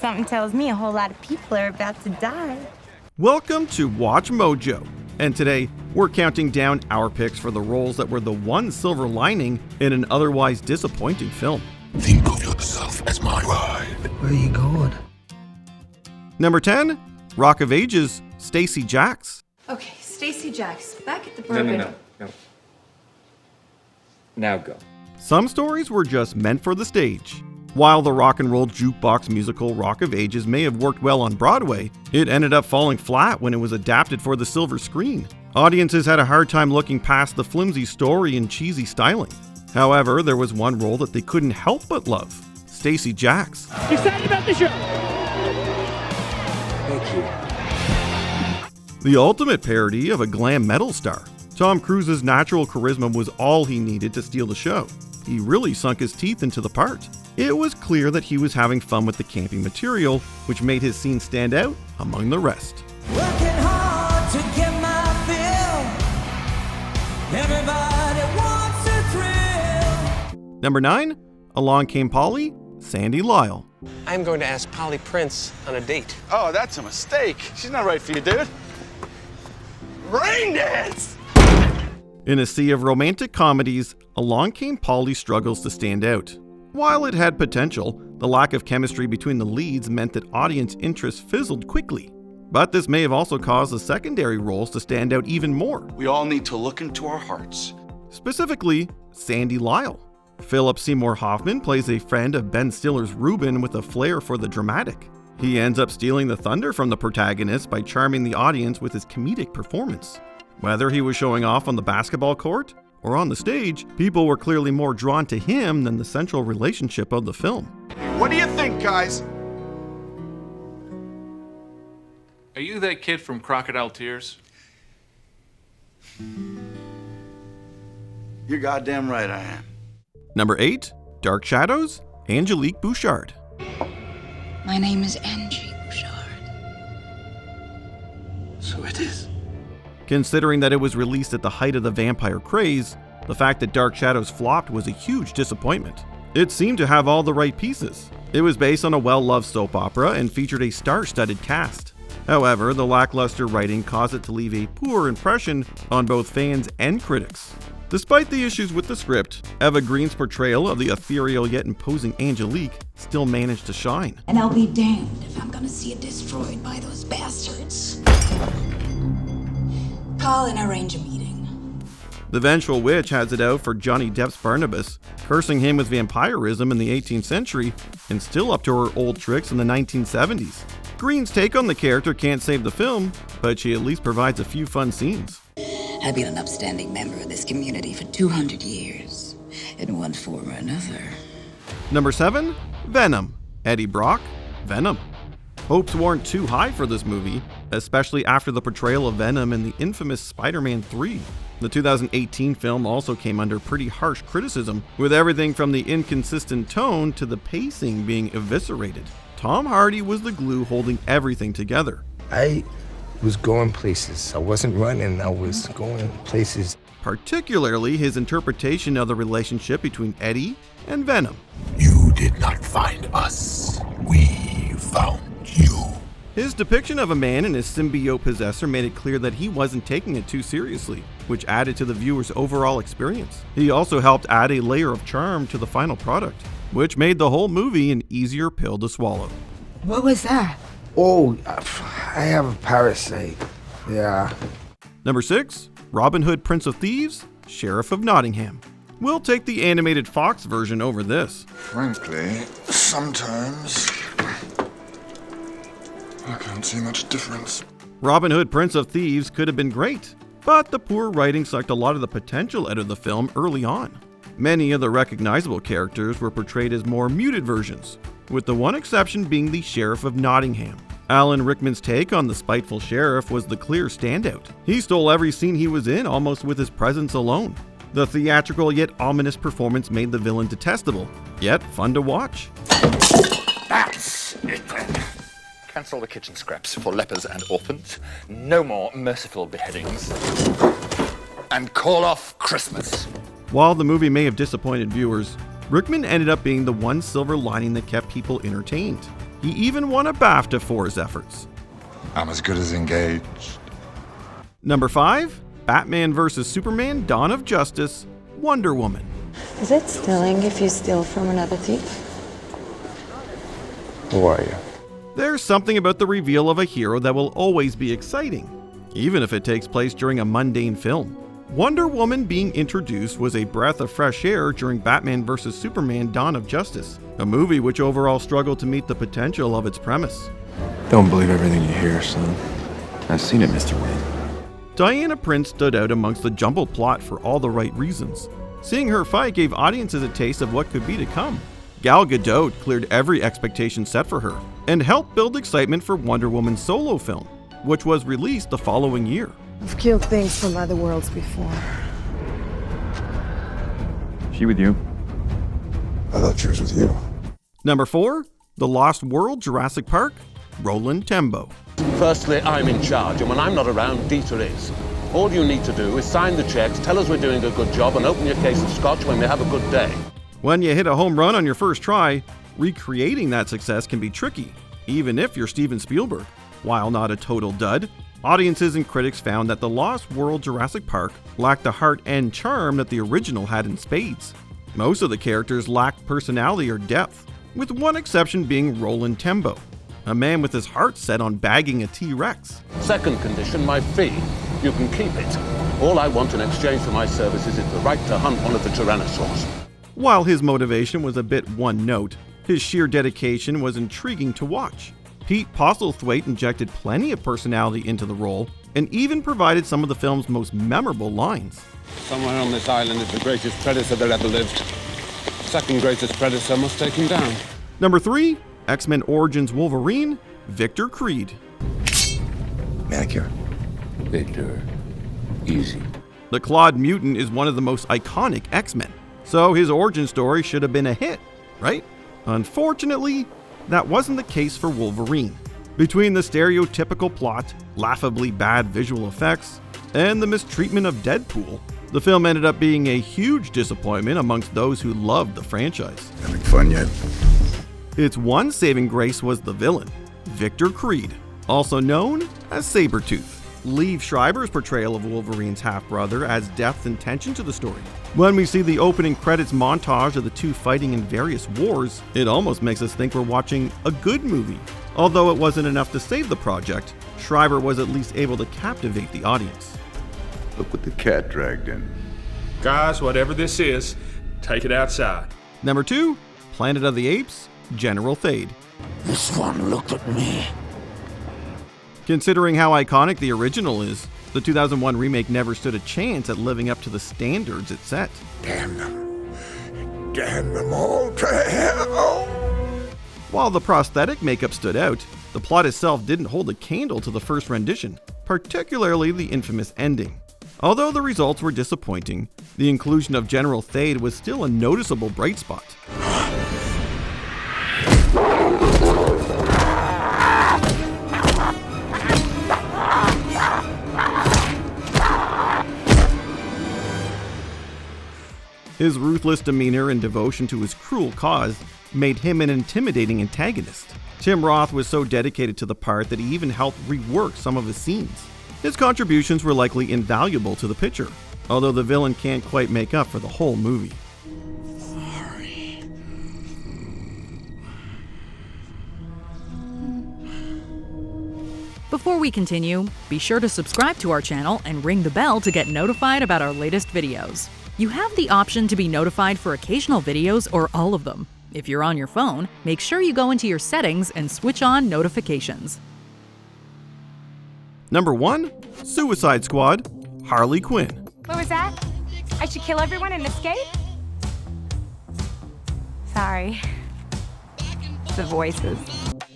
something tells me a whole lot of people are about to die. Welcome to Watch Mojo, and today we're counting down our picks for the roles that were the one silver lining in an otherwise disappointing film. Think of yourself as my ride. Where are you going? Number 10, Rock of Ages, Stacey Jacks. Okay, Stacey Jacks, back at the bourbon. No. Now go. Some stories were just meant for the stage. While the rock and roll jukebox musical Rock of Ages may have worked well on Broadway, it ended up falling flat when it was adapted for the silver screen. Audiences had a hard time looking past the flimsy story and cheesy styling. However, there was one role that they couldn't help but love, Stacey Jacks. Excited about the show? Thank you. The ultimate parody of a glam metal star. Tom Cruise's natural charisma was all he needed to steal the show. He really sunk his teeth into the part. It was clear that he was having fun with the camping material, which made his scene stand out among the rest. Working hard to get my fill. Everybody wants a thrill. Number 9, Along Came Polly, Sandy Lyle. I'm going to ask Polly Prince on a date. Oh, that's a mistake. She's not right for you, dude. Rain dance! In a sea of romantic comedies, Along Came Polly struggles to stand out. While it had potential, the lack of chemistry between the leads meant that audience interest fizzled quickly. But this may have also caused the secondary roles to stand out even more. We all need to look into our hearts. Specifically, Sandy Lyle. Philip Seymour Hoffman plays a friend of Ben Stiller's Reuben with a flair for the dramatic. He ends up stealing the thunder from the protagonist by charming the audience with his comedic performance. Whether he was showing off on the basketball court or on the stage, people were clearly more drawn to him than the central relationship of the film. What do you think, guys? Are you that kid from Crocodile Tears? You're goddamn right I am. Number 8, Dark Shadows, Angelique Bouchard. My name is Angie Bouchard. So it is. Considering that it was released at the height of the vampire craze, the fact that Dark Shadows flopped was a huge disappointment. It seemed to have all the right pieces. It was based on a well-loved soap opera and featured a star-studded cast. However, the lackluster writing caused it to leave a poor impression on both fans and critics. Despite the issues with the script, Eva Green's portrayal of the ethereal yet imposing Angelique still managed to shine. And I'll be damned if I'm gonna see it destroyed by those bastards. Call and arrange a meeting. The Vengeful Witch has it out for Johnny Depp's Barnabas, cursing him with vampirism in the 18th century and still up to her old tricks in the 1970s. Green's take on the character can't save the film, but she at least provides a few fun scenes. I've been an upstanding member of this community for 200 years, in one form or another. Number 7, Venom, Eddie Brock, Venom. Hopes weren't too high for this movie, especially after the portrayal of Venom in the infamous Spider-Man 3. The 2018 film also came under pretty harsh criticism, with everything from the inconsistent tone to the pacing being eviscerated. Tom Hardy was the glue holding everything together. I was going places. I wasn't running, I was going places. Particularly his interpretation of the relationship between Eddie and Venom. You did not find us. We found you. His depiction of a man and his symbiote possessor made it clear that he wasn't taking it too seriously, which added to the viewer's overall experience. He also helped add a layer of charm to the final product, which made the whole movie an easier pill to swallow. What was that? Oh, I have a parasite. Yeah. Number 6, Robin Hood, Prince of Thieves, Sheriff of Nottingham. We'll take the animated Fox version over this. Frankly, sometimes I can't see much difference. Robin Hood, Prince of Thieves could have been great, but the poor writing sucked a lot of the potential out of the film early on. Many of the recognizable characters were portrayed as more muted versions, with the one exception being the Sheriff of Nottingham. Alan Rickman's take on the spiteful sheriff was the clear standout. He stole every scene he was in almost with his presence alone. The theatrical yet ominous performance made the villain detestable, yet fun to watch. That's it then. Cancel the kitchen scraps for lepers and orphans. No more merciful beheadings. And call off Christmas. While the movie may have disappointed viewers, Rickman ended up being the one silver lining that kept people entertained. He even won a BAFTA for his efforts. I'm as good as engaged. Number 5, Batman vs. Superman: Dawn of Justice, Wonder Woman. Is it stealing if you steal from another thief? Who are you? There's something about the reveal of a hero that will always be exciting, even if it takes place during a mundane film. Wonder Woman being introduced was a breath of fresh air during Batman vs. Superman: Dawn of Justice, a movie which overall struggled to meet the potential of its premise. Don't believe everything you hear, son. I've seen it, Mr. Wayne. Diana Prince stood out amongst the jumbled plot for all the right reasons. Seeing her fight gave audiences a taste of what could be to come. Gal Gadot cleared every expectation set for her, and helped build excitement for Wonder Woman's solo film, which was released the following year. I've killed things from other worlds before. She with you? I thought she was with you. Number 4, The Lost World: Jurassic Park, Roland Tembo. Firstly, I'm in charge, and when I'm not around, Dieter is. All you need to do is sign the checks, tell us we're doing a good job, and open your case of scotch when we have a good day. When you hit a home run on your first try, recreating that success can be tricky, even if you're Steven Spielberg. While not a total dud, audiences and critics found that The Lost World: Jurassic Park lacked the heart and charm that the original had in spades. Most of the characters lacked personality or depth, with one exception being Roland Tembo, a man with his heart set on bagging a T-Rex. Second condition, my fee. You can keep it. All I want in exchange for my services is the right to hunt one of the tyrannosaurs. While his motivation was a bit one-note, his sheer dedication was intriguing to watch. Pete Postlethwaite injected plenty of personality into the role, and even provided some of the film's most memorable lines. Somewhere on this island is the greatest predator that ever lived. Second greatest predator must take him down. Number 3, X-Men Origins Wolverine, Victor Creed. Manicure. Victor. Easy. The Clawed Mutant is one of the most iconic X-Men, so his origin story should have been a hit, right? Unfortunately, that wasn't the case for Wolverine. Between the stereotypical plot, laughably bad visual effects, and the mistreatment of Deadpool, the film ended up being a huge disappointment amongst those who loved the franchise. Having fun yet? Its one saving grace was the villain, Victor Creed, also known as Sabretooth. Liev Schreiber's portrayal of Wolverine's half-brother adds depth and tension to the story. When we see the opening credits montage of the two fighting in various wars, it almost makes us think we're watching a good movie. Although it wasn't enough to save the project, Schreiber was at least able to captivate the audience. Look what the cat dragged in. Guys, whatever this is, take it outside. Number 2, Planet of the Apes, General Thade. This one looked at me. Considering how iconic the original is, the 2001 remake never stood a chance at living up to the standards it set. Damn them. Damn them all to hell. While the prosthetic makeup stood out, the plot itself didn't hold a candle to the first rendition, particularly the infamous ending. Although the results were disappointing, the inclusion of General Thade was still a noticeable bright spot. His ruthless demeanor and devotion to his cruel cause made him an intimidating antagonist. Tim Roth was so dedicated to the part that he even helped rework some of his scenes. His contributions were likely invaluable to the picture, although the villain can't quite make up for the whole movie. Before we continue, be sure to subscribe to our channel and ring the bell to get notified about our latest videos. You have the option to be notified for occasional videos or all of them. If you're on your phone, make sure you go into your settings and switch on notifications. Number 1, Suicide Squad, Harley Quinn. What was that? I should kill everyone and escape? Sorry. The voices.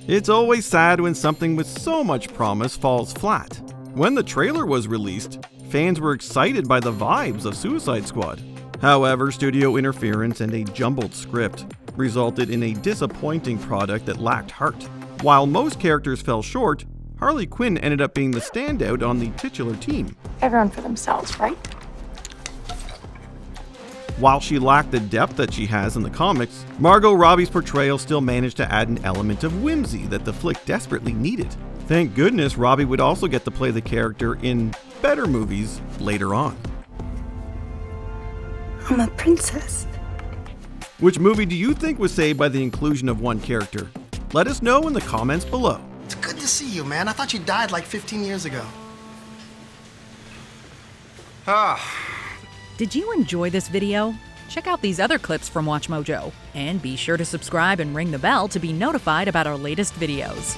It's always sad when something with so much promise falls flat. When the trailer was released, fans were excited by the vibes of Suicide Squad. However, studio interference and a jumbled script resulted in a disappointing product that lacked heart. While most characters fell short, Harley Quinn ended up being the standout on the titular team. Everyone for themselves, right? While she lacked the depth that she has in the comics, Margot Robbie's portrayal still managed to add an element of whimsy that the flick desperately needed. Thank goodness Robbie would also get to play the character in better movies later on. I'm a princess. Which movie do you think was saved by the inclusion of one character? Let us know in the comments below. It's good to see you, man. I thought you died like 15 years ago. Did you enjoy this video? Check out these other clips from WatchMojo, and be sure to subscribe and ring the bell to be notified about our latest videos.